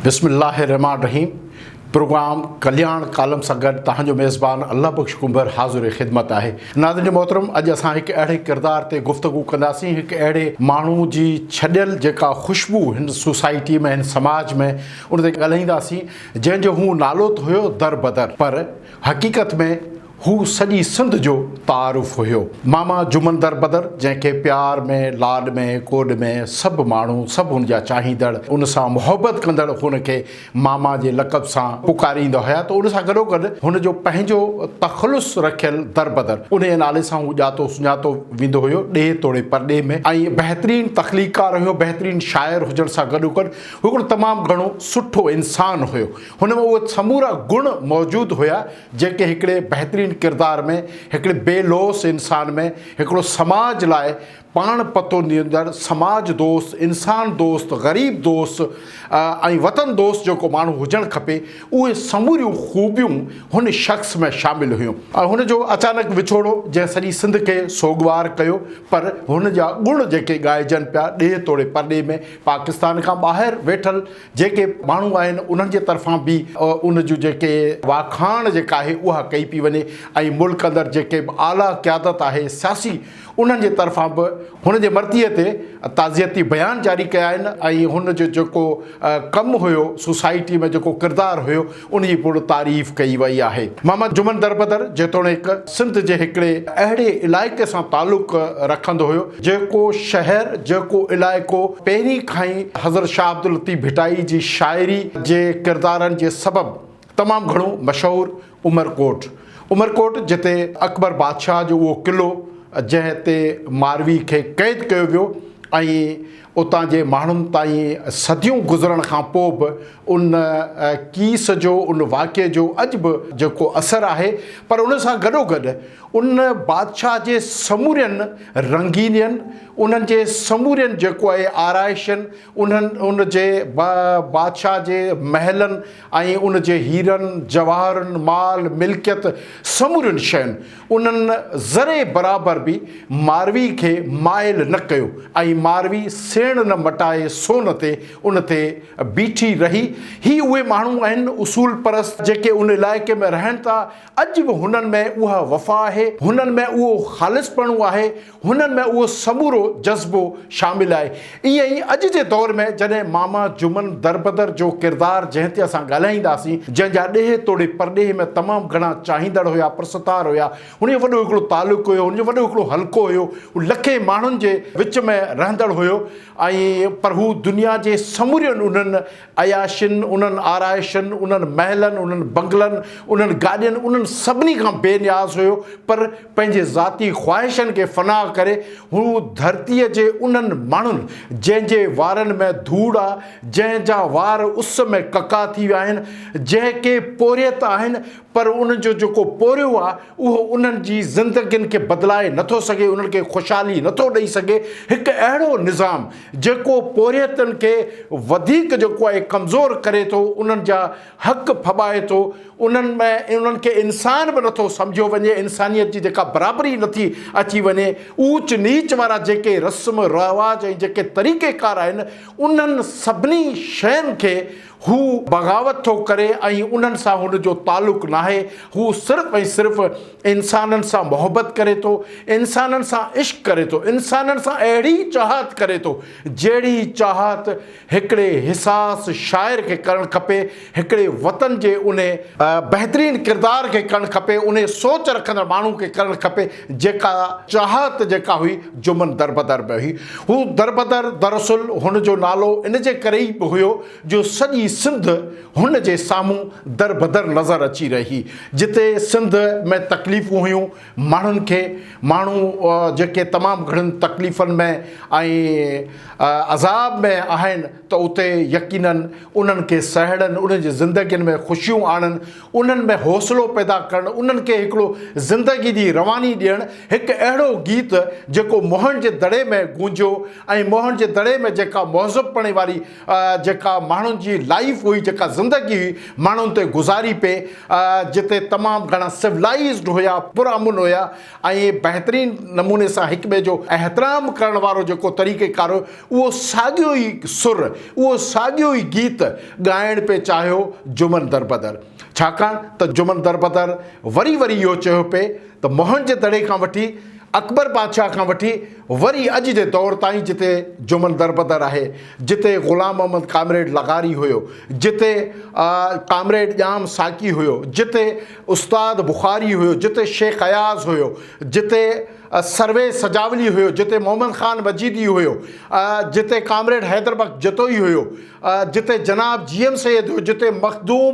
बिस्मिल्लाहिर्रहमानिर्रहीम। प्रोग्राम कल्याण कालम सां गॾु तव्हांजो मेज़बान अल्लाह बख़्श कुंबर हाज़िर ख़िदमत आहे। नाज़रीन मोहतरम, अॼु असां हिकु अहिड़े किरदार ते गुफ़्तगू कंदासीं, हिकु अहिड़े माण्हू जी छॾियल जेका ख़ुशबू हिन सोसाइटी में, हिन समाज में, उन ते ॻाल्हाईंदासीं जंहिंजो हू नालो त हुयो दर बदर, पर हक़ीक़त में हू सॼी सिंध जो तारुफ़ हुयो। मामा जुमन दर बदर, जंहिंखे प्यार में, लाड में, कोड में सभु माण्हू, सभु हुनजा चाहींदड़, उन सां मुहबत कंदड़ हुनखे मामा जे लक़ब सां पुकारींदा हुया। त उन सां गॾोगॾु हुनजो पंहिंजो तख़लुस रखियल दर बदर, उन नाले सां हू ॼातो सुञातो वेंदो हुयो ॾे तोड़े परॾे में। ऐं बहितरीनु तख़लीकार हुयो, बहितरीनु शाइर हुजण सां गॾोगॾु हू हिकिड़ो तमामु घणो सुठो इंसानु हुयो। हुन में उहे समूरा गुण मौजूदु हुया जेके हिकिड़े बहितरीनु किरदार में, हिकिड़े बेलोस इंसान में, हिकिड़ो समाज लाइ पाण पतो ॾींदड़ समाज दोस्त, इंसान दोस्त, ग़रीब दोस्त ऐं वतन दोस्त जेको माण्हू हुजणु खपे, उहे समूरियूं ख़ूबियूं हुन शख़्स में शामिलु हुयूं। ऐं हुनजो अचानक विछोड़ो जंहिं सॼी सिंध खे सोगवार कयो, पर हुन जा गुण जेके ॻाइजनि पिया ॾे तोड़े परॾे में, पाकिस्तान खां ॿाहिरि वेठल जेके माण्हू आहिनि उन्हनि जे तरफ़ां बि उन जूं जेके वाखाण जेका आहे उहा कई पई वञे, ऐं मुल्क अंदरि जेके आला क़यादत आहे सियासी, उन्हनि जे तरफ़ां बि हुन जे मर्तीअ ते ताज़ियती बयान जारी कया आहिनि। ऐं हुन जो जेको कमु हुयो सोसाइटी में, जेको किरदारु हुयो, उन जी पूरी तारीफ़ कई वई आहे। मामा जुमन दर बदर जेतोणीकि सिंध जे हिकिड़े अहिड़े इलाइक़े सां तालुक़ रखंदो हुयो जेको शहर, जेको इलाइक़ो पहिरीं खां ई हज़रत शाह अब्दुल लतीफ़ भिटाई जी शाइरी जे किरदारनि जे सबबु तमामु घणो मशहूरु उमरकोट, जिते अकबर बादशाह जो उहो क़िलो जंहिं ते मारवी खे क़ैद कयो वियो, ऐं उतां जे माण्हुनि ताईं सदियूं गुज़रण खां पोइ बि उन कीस जो, उन वाक़े जो अॼु बि जेको असरु आहे, पर उन सां गॾोगॾु उन बादशाह जे समूरियनि रंगीनियनि, उन्हनि जे समूरियनि जेको आहे आराइशनि, उन जे बादशाह जे महलनि ऐं उन जे हीरनि जवाहरनि, माल मिल्कियत, समूरियुनि शयुनि, उन्हनि ज़रे बराबरि बि मारवी खे माइल न कयो, ऐं मारवी सेण न मटाए सोन ते उन ते बीठी रही। ही उहे माण्हू आहिनि उसूल परस्त जेके उन इलाइक़े में रहनि था। अॼु बि हुननि में उहा वफ़ा आहे, हुननि में उहो ख़ालिसपणो आहे, हुननि में उहो समूरो जज़्बो शामिलु आहे। ईअं ई अॼु जे दौर में जॾहिं मामा जुमन दर बदर जो किरदारु जंहिं ते असां ॻाल्हाईंदासीं, जंहिंजा ॾे तोड़े परॾे में तमामु घणा चाहींदड़ हुया, पुरस्तार हुया, हुनजो वॾो हिकिड़ो तालुक़ु हुयो, हुनजो वॾो हिकिड़ो हल्को हुयो, लखे माण्हुनि जे विच में रहंदड़ हुयो। ऐं पर हू दुनिया जे समूरियुनि उन्हनि अयाशियुनि, उन्हनि आराइशनि, उन्हनि महलनि, उन्हनि बंगलनि, उन्हनि गाॾियुनि, उन्हनि सभिनी खां बेनियाज़ हुयो। पर पंहिंजे ज़ाती ख़्वाहिशनि खे फ़ना करे हू धरतीअ जे उन्हनि माण्हुनि जंहिंजे वारनि में धूड़ आहे, जंहिंजा वार उस में कका थी विया आहिनि, जंहिंखे पोरियत आहिनि, पर उनजो जेको पोरियो आहे उहो उन्हनि जी ज़िंदगियुनि खे बदिलाए नथो सघे, उन्हनि खे ख़ुशहाली नथो ॾेई सघे। हिकु अहिड़ो निज़ाम जेको पोरियतनि खे वधीक जेको आहे कमज़ोर करे थो, उन्हनि जा हक़ फॿाए थो, उन्हनि खे इंसान बि नथो सम्झियो वञे, इंसानियत जी जेका बराबरी नथी अची वञे, ऊच नीच वारा जेके रस्म रवाज ऐं जेके तरीक़ेकार आहिनि, उन्हनि सभिनी शयुनि खे हू बग़ावत थो करे ऐं उन्हनि सां हुनजो तालुक़ु नाहे। हू सिर्फ़ु ऐं सिर्फ़ु इंसाननि सां मुहबत करे थो, इंसाननि सां इश्क़ करे थो, इंसाननि सां अहिड़ी चाहत करे थो जहिड़ी चाहत हिकिड़े हिसास शाइर खे करणु खपे, हिकिड़े वतन जे उन बहितरीनु किरदार खे करणु खपे, उन सोच रखंदड़ माण्हू खे करणु खपे जेका चाहत जेका हुई जुमन दर बदर में हुई। हू दर बदर दरअसल हुनजो नालो इन जे करे ई हुयो जो सॼी सिंध हुन जे साम्हूं दर बदर नज़र अची रही। जिते सिंध में तकलीफ़ूं हुयूं, माण्हुनि खे, माण्हू जेके तमामु घणनि तकलीफ़ुनि में ऐं अज़ाब में आहिनि, त उते यकीनन उन्हनि खे सहड़नि, उन्हनि जी ज़िंदगियुनि में ख़ुशियूं आणनि, उन्हनि में हौसलो पैदा करणु, उन्हनि खे हिकिड़ो ज़िंदगी जी रवानी ॾियणु। हिकु अहिड़ो गीत जेको मोहन जे दड़े में गूंजियो, ऐं मोहन जे दड़े में जेका मौज़बपणे वारी जेका माण्हुनि जी लाइफ हुई, जेका ज़िंदगी हुई माण्हुनि ते गुज़ारी पे, जिते तमामु घणा सिविलाइज़्ड हुया, पुरअमन हुया, ऐं बहितरीनु नमूने सां हिक ॿिए जो एहतराम करण वारो जेको तरीक़ेकार हो, उहो साॻियो ई सुर, उहो साॻियो ई गीत ॻाइण पे चाहियो जुमन दरबदर। छाकाणि त जुमन दरबदर वरी वरी इहो चयो पिए त मोहन जे दड़े खां वठी अकबर बादशाह खां वठी वरी अॼु जे दौर ताईं जिते जुमन दरबदर आहे, जिते ग़ुलाम मोहम्मद कामरेड लगारी हुयो, जिते कामरेड ॼाम साकी हुयो, जिते उस्ताद बुखारी हुयो, जिते शेख अयाज़ हुयो, जिते सर्वे सजावली हुयो, जिते मोहम्मद ख़ान मजीदी हुयो, जिते कामरेड हैदरबख्श जतोई हुयो, जिते जनाब GM सैयद हुयो, जिते मखदूम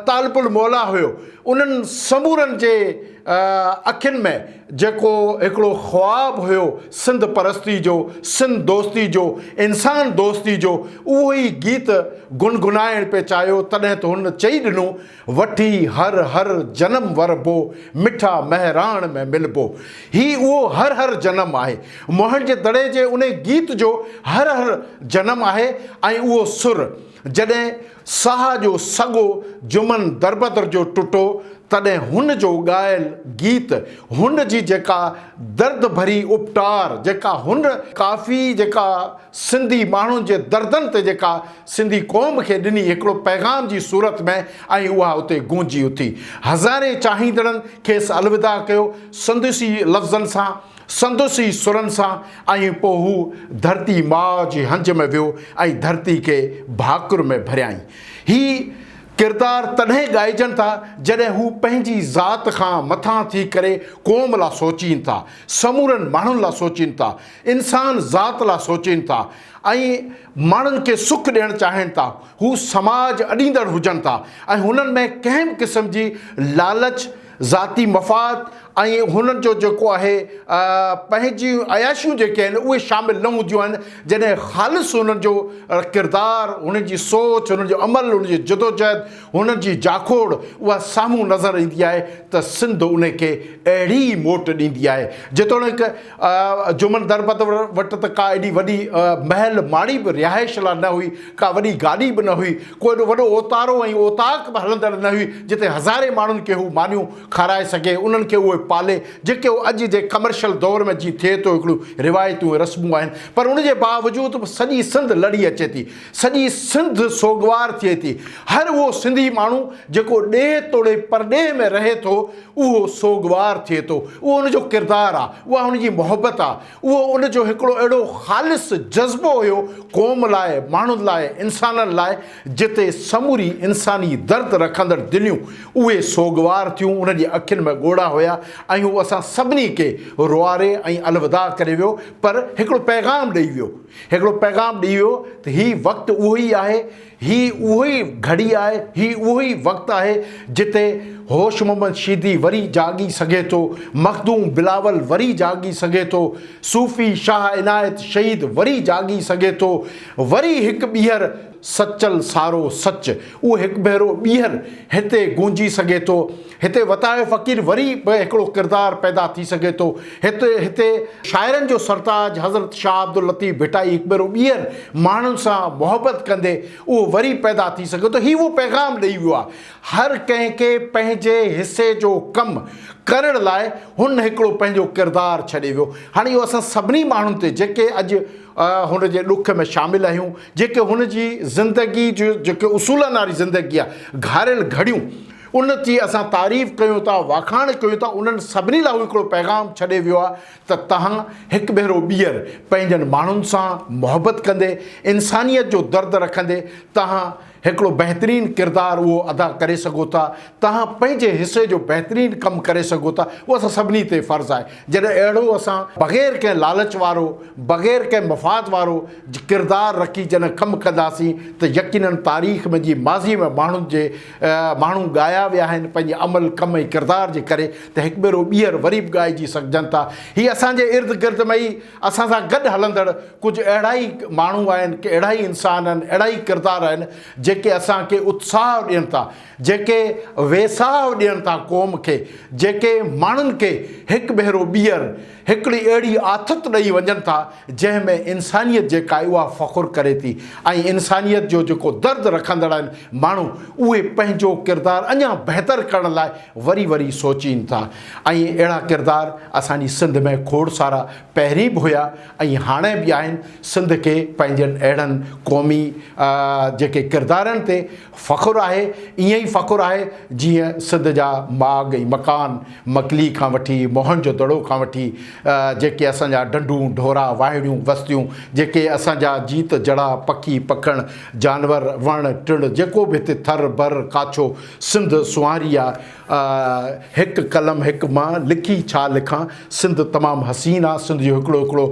तालिबुल मौला हुयो, उन्हनि समूरनि जे अखियुनि में जेको हिकिड़ो ख्वाब हुयो सिंध परस्ती जो, सिंध दोस्ती जो, इंसान दोस्ती जो, उहो ई गीत गुनगुनाइण पे चाहियो। तॾहिं त हुन चई ॾिनो, वठी हर हर जनम वरबो, मिठा महराण में मिलबो। ही उहो हर हर जनम आहे, मोहन जे दड़े जे उन गीत जो हर हर जनम आहे। ऐं उहो सुर जॾहिं साह जो सॻो जुमन दरबदर जो टुटो, तॾहिं हुन जो ॻायल गीत, हुन जी जेका दर्द भरी उपटार, जेका हुन काफ़ी जेका सिंधी माण्हुनि जे दर्दनि ते जेका सिंधी क़ौम खे ॾिनी हिकिड़ो पैगाम जी सूरत में, ऐं उहा उते गूंजी उथी। हज़ारे चाहींदड़नि खेसि अलविदा कयो संदुसी लफ़्ज़नि सां, संदुसी सुरनि सां, ऐं पोइ हू धरती माउ जी हंज में वियो ऐं धरती खे भाकुर में भरियाई। ही किरदार तॾहिं ॻाइजनि था जॾहिं हू पंहिंजी ज़ात खां मथां थी करे क़ौम लाइ सोचीनि था, समूरनि माण्हुनि लाइ सोचीनि था, इंसान ज़ात लाइ सोचीनि था, ऐं माण्हुनि खे सुख ॾियणु चाहिनि था। हू समाज अॾींदड़ हुजनि था ऐं हुननि में कंहिं बि क़िस्म जी लालच, ज़ाती मफ़ाद ऐं हुननि जो जेको आहे पंहिंजी अयाशियूं जेके आहिनि उहे शामिलु न हूंदियूं आहिनि। जॾहिं ख़ालिस हुननि जो किरदारु, हुननि जी सोच, हुननि जो अमल, हुननि जी जदोजहद, हुननि जी जाखोड़ उहा साम्हूं नज़र ईंदी आहे त सिंध उन खे अहिड़ी मोट ॾींदी आहे। जेतोणीकि जुमन दरबदर वटि त का एॾी वॾी महल माड़ी बि रिहाइश लाइ न हुई, का वॾी गाॾी बि न हुई, को एॾो वॾो ओतारो ऐं ओताक बि हलंदड़ न हुई जिते हज़ारे माण्हुनि खे हू मानियूं खाराए सघे, उन्हनि खे उहे पाले, जेके अॼु जे कमर्शियल दौर में जीअं थिए थो हिकिड़ियूं रिवायतूं रस्मूं आहिनि। पर उनजे बावजूदि बि सॼी सिंध लड़ी अचे थी, सॼी सिंध सोगवार थिए थी। हर उहो सिंधी माण्हू जेको ॾेह तोड़े परॾेह में रहे थो उहो सोगवार थिए थो। उहो उनजो किरदारु आहे, उहा उनजी मोहबत आहे, उहो उनजो हिकिड़ो अहिड़ो ख़ालिस जज़्बो हुयो क़ौम लाइ, माण्हुनि लाइ, इंसाननि लाइ, जिते समूरी इंसानी दर्द रखंदड़ दिलियूं उहे सोगवार थियूं, उनजी अखियुनि में ॻोड़ा हुया ऐं उहो असां सभिनी खे रुआरे ऐं अलविदा करे वियो। पर हिकिड़ो पैगाम ॾेई वियो, हिकिड़ो पैगाम ॾेई वियो त हीउ वक़्तु उहो ई आहे, ही उहो ई घड़ी आहे, ही उहो ई वक़्तु आहे जिते होश मोहम्मद शीदी वरी जागी सघे थो, मखदूम बिलावल वरी जागी सघे थो, सूफ़ी शाह इनायत शहीद वरी जागी सघे थो, वरी हिकु ॿीहर सचल सारो सच, उहो हिकु भेरो ॿीहर हिते गूंजी सघे थो। हिते वतायो फ़क़ीर वरी बि हिकिड़ो किरदारु पैदा थी सघे थो। हिते शाइरनि जो सरताज हज़रत शाह अब्दुल लतीफ़ भिटाई हिकु भेरो ॿीहर माण्हुनि सां मोहबत कंदे उहो वरी पैदा थी सघे थो। हीउ उहो पैगाम ॾेई वियो आहे, हर कंहिंखे पंहिंजे हिसे जो कमु करण लाइ हुन हिकिड़ो पंहिंजो किरदारु छॾे वियो। हाणे इहो असां सभिनी माण्हुनि ते जेके अॼु हुन जे ॾुख में शामिलु आहियूं, जेके हुन जी ज़िंदगी जो जेके उसूलनि वारी ज़िंदगी आहे, घारियल घड़ियूं, उन जी असां तारीफ़ कयूं था, वाखाण कयूं था, उन्हनि सभिनी लाइ हिकिड़ो पैगाम छॾे वियो आहे त तव्हां हिकु भेरो ॿीहर पंहिंजनि माण्हुनि सां मोहबत कंदे, इंसानियत जो दर्द रखंदे तव्हां हिकिड़ो बहितरीनु किरदारु उहो अदा करे सघो था, तव्हां पंहिंजे हिसे जो बहितरीनु कमु करे सघो था। उहो असां सभिनी ते फ़र्ज़ु आहे। जॾहिं अहिड़ो असां बग़ैर कंहिं लालच वारो, बग़ैर कंहिं मफ़ाद वारो किरदारु रखी जॾहिं कमु कंदासीं त यकीननि तारीख़ में जी माज़ी में माण्हू ॻाया विया आहिनि पंहिंजे अमल कम ऐं किरदार जे करे, त हिकु भेरो ॿीहर वरी बि ॻाइजी सघजनि था। हीअ असांजे इर्द गिर्द में ई असां सां गॾु हलंदड़ कुझु अहिड़ा ई माण्हू आहिनि, की अहिड़ा ई इंसान आहिनि, अहिड़ा ई किरदार आहिनि जेके असांखे उत्साह ॾियनि था, जेके वेसाह ॾियनि था क़ौम खे, जेके माण्हुनि खे हिकु भेरो ॿीहर हिकिड़ी अहिड़ी आथत ॾेई वञनि था जंहिंमें इंसानियत जेका आहे उहा फ़ख़ुरु करे थी ऐं इंसानियत जो जेको दर्द रखंदड़ आहिनि माण्हू उहे पंहिंजो किरदारु अञा बहितर करण लाइ वरी वरी सोचीनि था ऐं अहिड़ा किरदार असांजी सिंध में खोड़ सारा पहिरीं बि हुया ऐं हाणे बि आहिनि। सिंध खे पंहिंजनि अहिड़नि क़ौमी जेके किरदारनि ते फ़ख़ुरु आहे। ईअं ई फ़ख़ुरु आहे जीअं सिंध जा बाग़ ऐं मकान मकली खां वठी मोहन जो दड़ो खां वठी जेके असांजा डंडूं ढोरा वाहिड़ियूं बस्तियूं जेके असांजा जीत जड़ा पखी पखण जानवर वण टिण जेको बि हिते थर बर काछो सिंध सुवारी आहे। हिकु कलम हिकु मां लिखी छा लिखां सिंध तमामु हसीन आहे। सिंध जो हिकिड़ो हिकिड़ो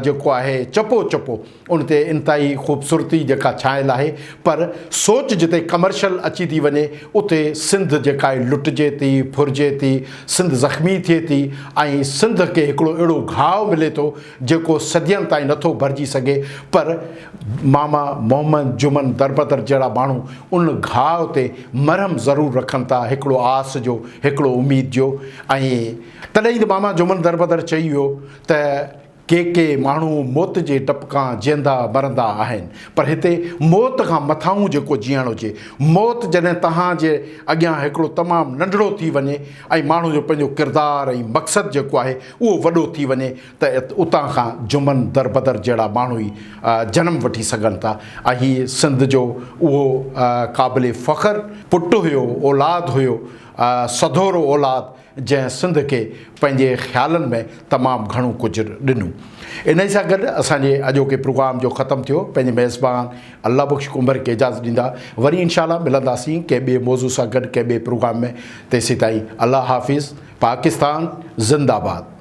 जेको आहे चपो चपो उन ते इंतिहाई ख़ूबसूरती जेका छायल आहे पर सोच जिते कमर्शियल अची थी वञे उते सिंध जेका आहे लुटिजे थी फुरिजे थी सिंध ज़ख़्मी थिए थी ऐं सिंध खे हिकिड़ो अहिड़ो घाव मिले थो जेको सदियनि ताईं नथो भरिजी सघे। पर मामा मोहम्मद जुमन दरबदर जहिड़ा माण्हू उन घाव ते मरहम ज़रूरु रखनि था हिकिड़ो आस जो हिकिड़ो उमेद जो। ऐं तॾहिं त मामा जुमन दरबदर चई वियो त के माण्हू मौत जे डप खां जीअंदा मरंदा आहिनि पर हिते मौत खां मथां जेको जीअण हुजे मौत जॾहिं तव्हांजे अॻियां हिकिड़ो तमामु नंढड़ो थी वञे ऐं माण्हू जो पंहिंजो किरदारु ऐं मक़सदु जेको आहे उहो वॾो थी वञे त उतां खां जुमन दरबदर जहिड़ा माण्हू ई जनमु वठी सघनि था। ऐं हीअ सिंध जो उहो क़ाबिल फ़ख़्रु पुटु हुयो औलाद हुयो सधोरो औलाद जंहिं सिंध खे पंहिंजे ख़्यालनि में तमामु घणो कुझु ॾिनो। इन सां गॾु असांजे अॼोके प्रोग्राम जो ख़तमु थियो। पंहिंजे मेज़बान अल्लाह बख़्श कुंबर खे इजाज़त ॾींदा वरी इंशाअल्लाह मिलंदासीं कंहिं ॿिए मौज़ू सां गॾु कंहिं ॿिए प्रोग्राम में। तेसीं ताईं अल्लाह हाफ़िज़। पाकिस्तान ज़िंदाबाद।